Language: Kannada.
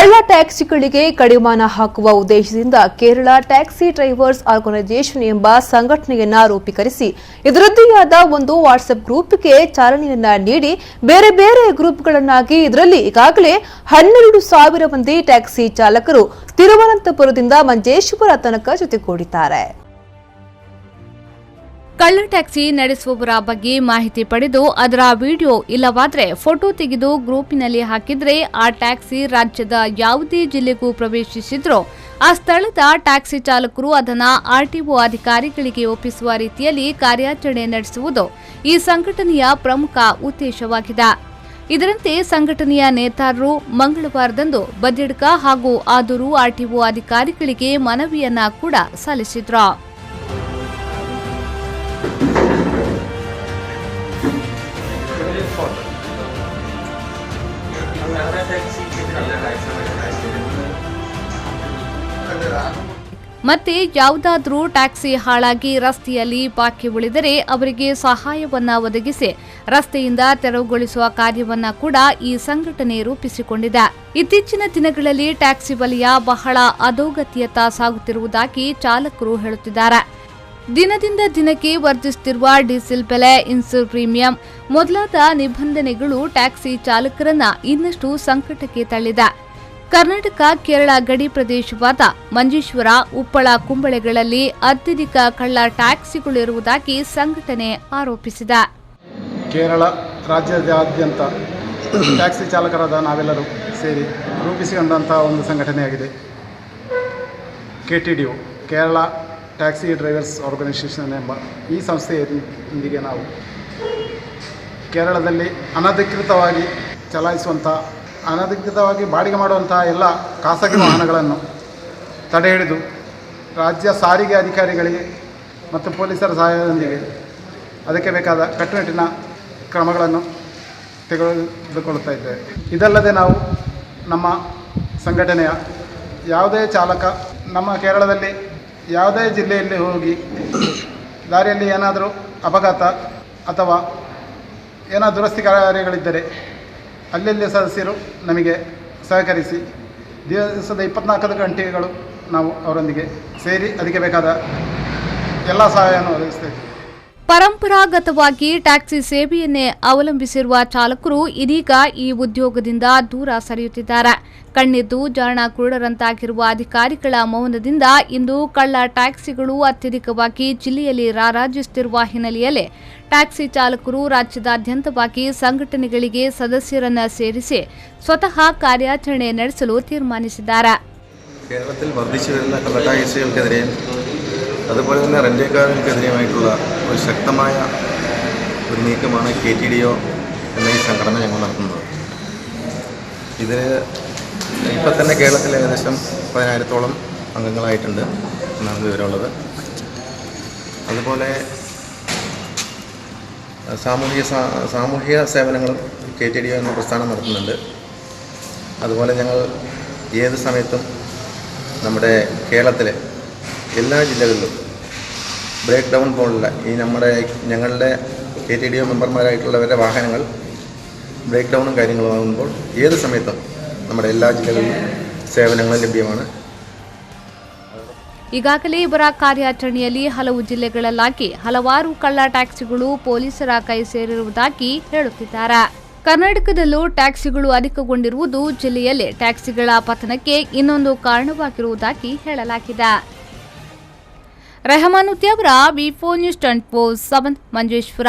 ಕಳ್ಳ ಟ್ಯಾಕ್ಸಿಗಳಿಗೆ ಕಡಿವಾಣ ಹಾಕುವ ಉದ್ದೇಶದಿಂದ ಕೇರಳ ಟ್ಯಾಕ್ಸಿ ಡ್ರೈವರ್ಸ್ ಆರ್ಗನೈಸೇಷನ್ ಎಂಬ ಸಂಘಟನೆಯನ್ನ ರೂಪೀಕರಿಸಿ ಇದರದ್ದೇ ಆದ ಒಂದು ವಾಟ್ಸ್ಆಪ್ ಗ್ರೂಪ್ಗೆ ಚಾಲನೆಯನ್ನ ನೀಡಿ ಬೇರೆ ಬೇರೆ ಗ್ರೂಪ್ಗಳನ್ನಾಗಿ ಇದರಲ್ಲಿ ಈಗಾಗಲೇ 12,000 ಮಂದಿ ಟ್ಯಾಕ್ಸಿ ಚಾಲಕರು ತಿರುವನಂತಪುರದಿಂದ ಮಂಜೇಶ್ವರ ತನಕ ಜೊತೆಗೂಡಿದ್ದಾರೆ. ಕಳ್ಳ ಟ್ಯಾಕ್ಸಿ ನಡೆಸುವವರ ಬಗ್ಗೆ ಮಾಹಿತಿ ಪಡೆದು ಅದರ ವಿಡಿಯೋ ಇಲ್ಲವಾದರೆ ಫೋಟೋ ತೆಗೆದು ಗ್ರೂಪಿನಲ್ಲಿ ಹಾಕಿದ್ರೆ ಆ ಟ್ಯಾಕ್ಸಿ ರಾಜ್ಯದ ಯಾವುದೇ ಜಿಲ್ಲೆಗೂ ಪ್ರವೇಶಿಸಿದ್ರೂ ಆ ಸ್ಥಳದ ಟ್ಯಾಕ್ಸಿ ಚಾಲಕರು ಅದನ್ನು ಆರ್ಟಿಒ ಅಧಿಕಾರಿಗಳಿಗೆ ಒಪ್ಪಿಸುವ ರೀತಿಯಲ್ಲಿ ಕಾರ್ಯಾಚರಣೆ ನಡೆಸುವುದು ಈ ಸಂಘಟನೆಯ ಪ್ರಮುಖ ಉದ್ದೇಶವಾಗಿದೆ. ಇದರಂತೆ ಸಂಘಟನೆಯ ನೇತಾರರು ಮಂಗಳವಾರದಂದು ಬದಿಡ್ಕ ಹಾಗೂ ಆದೂರು ಆರ್ಟಿಒ ಅಧಿಕಾರಿಗಳಿಗೆ ಮನವಿಯನ್ನ ಕೂಡ ಸಲ್ಲಿಸಿದ್ರು. ಮತ್ತೆ ಯಾವುದಾದ್ರೂ ಟ್ಯಾಕ್ಸಿ ಹಾಳಾಗಿ ರಸ್ತೆಯಲ್ಲಿ ಬಾಕಿ ಉಳಿದರೆ ಅವರಿಗೆ ಸಹಾಯವನ್ನ ಒದಗಿಸಿ ರಸ್ತೆಯಿಂದ ತೆರವುಗೊಳಿಸುವ ಕಾರ್ಯವನ್ನ ಕೂಡ ಈ ಸಂಘಟನೆ ರೂಪಿಸಿಕೊಂಡಿದೆ. ಇತ್ತೀಚಿನ ದಿನಗಳಲ್ಲಿ ಟ್ಯಾಕ್ಸಿ ವಲಯ ಬಹಳ ಅಧೋಗತಿಯತ್ತ ಸಾಗುತ್ತಿರುವುದಾಗಿ ಚಾಲಕರು ಹೇಳುತ್ತಿದ್ದಾರೆ. ದಿನದಿಂದ ದಿನಕ್ಕೆ ವರ್ಧಿಸುತ್ತಿರುವ ಡೀಸೆಲ್ ಬೆಲೆ, ಇನ್ಸೂರೆನ್ಸ್ ಪ್ರೀಮಿಯಂ ಮೊದಲಾದ ನಿಬಂಧನೆಗಳು ಟ್ಯಾಕ್ಸಿ ಚಾಲಕರನ್ನ ಇನ್ನಷ್ಟು ಸಂಕಟಕ್ಕೆ ತಳ್ಳಿದೆ. ಕರ್ನಾಟಕ ಕೇರಳ ಗಡಿ ಪ್ರದೇಶವಾದ ಮಂಜೇಶ್ವರ, ಉಪ್ಪಳ, ಕುಂಬಳೆಗಳಲ್ಲಿ ಅತ್ಯಧಿಕ ಕಳ್ಳ ಟ್ಯಾಕ್ಸಿಗಳಿರುವುದಾಗಿ ಸಂಘಟನೆ ಆರೋಪಿಸಿದೆ. ಕೇರಳ ರಾಜ್ಯದಾದ್ಯಂತ ಟ್ಯಾಕ್ಸಿ ಚಾಲಕರಾದ ನಾವೆಲ್ಲರೂ ಸೇರಿ ರೂಪಿಸಿಕೊಂಡಂತಹ ಒಂದು ಸಂಘಟನೆಯಾಗಿದೆ KTDO, Kerala taxi drivers organisation ಎಂಬ ಈ ಸಂಸ್ಥೆಯೊಂದಿಗೆ ನಾವು ಕೇರಳದಲ್ಲಿ ಅನಧಿಕೃತವಾಗಿ ಚಲಾಯಿಸುವಂಥ, ಅನಧಿಕೃತವಾಗಿ ಬಾಡಿಗೆ ಮಾಡುವಂತಹ ಎಲ್ಲ ಖಾಸಗಿ ವಾಹನಗಳನ್ನು ತಡೆ ಹಿಡಿದು ರಾಜ್ಯ ಸಾರಿಗೆ ಅಧಿಕಾರಿಗಳಿಗೆ ಮತ್ತು ಪೊಲೀಸರ ಸಹಾಯದೊಂದಿಗೆ ಅದಕ್ಕೆ ಬೇಕಾದ ಕಟ್ಟುನಿಟ್ಟಿನ ಕ್ರಮಗಳನ್ನು ತೆಗೆದುಕೊಳ್ಳುತ್ತಾ ಇದ್ದೇವೆ. ಇದಲ್ಲದೆ ನಾವು ನಮ್ಮ ಸಂಘಟನೆಯ ಯಾವುದೇ ಚಾಲಕ ನಮ್ಮ ಕೇರಳದಲ್ಲಿ ಯಾವುದೇ ಜಿಲ್ಲೆಯಲ್ಲಿ ಹೋಗಿ ದಾರಿಯಲ್ಲಿ ಏನಾದರೂ ಅಪಘಾತ ಅಥವಾ ಏನಾದರೂ ದುರಸ್ತಿ ಕಾರ್ಯಗಳಿದ್ದರೆ ಅಲ್ಲಲ್ಲಿ ಸದಸ್ಯರು ನಮಗೆ ಸಹಕರಿಸಿ ದಿವಸದ 24 ಗಂಟೆಗಳು ನಾವು ಅವರೊಂದಿಗೆ ಸೇರಿ ಅದಕ್ಕೆ ಬೇಕಾದ ಎಲ್ಲ ಸಹಾಯವನ್ನು ಒದಗಿಸ್ತೇವೆ. ಪರಂಪರಾಗತವಾಗಿ ಟ್ಯಾಕ್ಸಿ ಸೇವೆಯನ್ನೇ ಅವಲಂಬಿಸಿರುವ ಚಾಲಕರು ಇದೀಗ ಈ ಉದ್ಯೋಗದಿಂದ ದೂರ ಸರಿಯುತ್ತಿದ್ದಾರೆ. ಕಣ್ಣಿದ್ದು ಜಾಣ ಕುರುಡರಂತಾಗಿರುವ ಅಧಿಕಾರಿಗಳ ಮೌನದಿಂದ ಇಂದು ಕಳ್ಳ ಟ್ಯಾಕ್ಸಿಗಳು ಅತ್ಯಧಿಕವಾಗಿ ಜಿಲ್ಲೆಯಲ್ಲಿ ರಾರಾಜಿಸುತ್ತಿರುವ ಹಿನ್ನೆಲೆಯಲ್ಲಿ ಟ್ಯಾಕ್ಸಿ ಚಾಲಕರು ರಾಜ್ಯದಾದ್ಯಂತವಾಗಿ ಸಂಘಟನೆಗಳಿಗೆ സദസ്യರನ್ನ ಸೇರಿಸಿ ಸ್ವತಃ ಕಾರ್ಯಾಚರಣೆ ನಡೆಸಲು ತೀರ್ಮಾನಿಸಿದ್ದಾರೆ. കേരളത്തിൽ വർദ്ധിച്ചു വരുന്ന കള്ള ടാക്സികൾക്കെതിരെയും അതുപോലെ തന്നെ റെന്റുകാർക്കെതിരെയുമായിട്ടുള്ള ഒരു ശക്തമായ ഒരു നീക്കമാണ് KTDO എന്ന ഈ സംഘടന ഞങ്ങൾ നടത്തുന്നത്. ഇതിന് ഇപ്പം തന്നെ കേരളത്തിൽ ഏകദേശം 10,000-ഓളം അംഗങ്ങളായിട്ടുണ്ട് എന്നാണ് വിവരമുള്ളത്. അതുപോലെ സാമൂഹിക സേവനങ്ങളും KTDO എന്ന പ്രസ്ഥാനം നടത്തുന്നുണ്ട്. അതുപോലെ ഞങ്ങൾ ഏത് സമയത്തും നമ്മുടെ കേരളത്തിലെ എല്ലാ ജില്ലകളിലും ബ്രേക്ക് ഡൗൺ പോലുള്ള ഈ ഞങ്ങളുടെ KTDO മെമ്പർമാരായിട്ടുള്ളവരുടെ വാഹനങ്ങൾ ബ്രേക്ക് ഡൗണും കാര്യങ്ങളും ആകുമ്പോൾ ഏത് സമയത്തും നമ്മുടെ എല്ലാ ജില്ലകളിലും ಸೇವನೆಗಳು ಲಭ್ಯമാണ്. ಈಗಾಗಲೇ ಇವರ ಕಾರ್ಯಾಚರಣೆಯಲ್ಲಿ ಹಲವು ಜಿಲ್ಲೆಗಳಲ್ಲಾಗಿ ಹಲವಾರು ಕಳ್ಳ ಟ್ಯಾಕ್ಸಿಗಳು ಪೊಲೀಸರ ಕೈ ಸೇರಿರುವುದಾಗಿ ಹೇಳುತ್ತಿದ್ದಾರೆ. ಕರ್ನಾಟಕದಲ್ಲೂ ಟ್ಯಾಕ್ಸಿಗಳು ಅಧಿಕಗೊಂಡಿರುವುದು ಜಿಲ್ಲೆಯಲ್ಲಿ ಟ್ಯಾಕ್ಸಿಗಳ ಪತನಕ್ಕೆ ಇನ್ನೊಂದು ಕಾರಣವಾಗಿರುವುದಾಗಿ ಹೇಳಲಾಗಿದೆ. ರೆಹಮಾನುದ್ದಿ ಅವರ V4 News 24/7 ಮಂಜೇಶ್ವರ.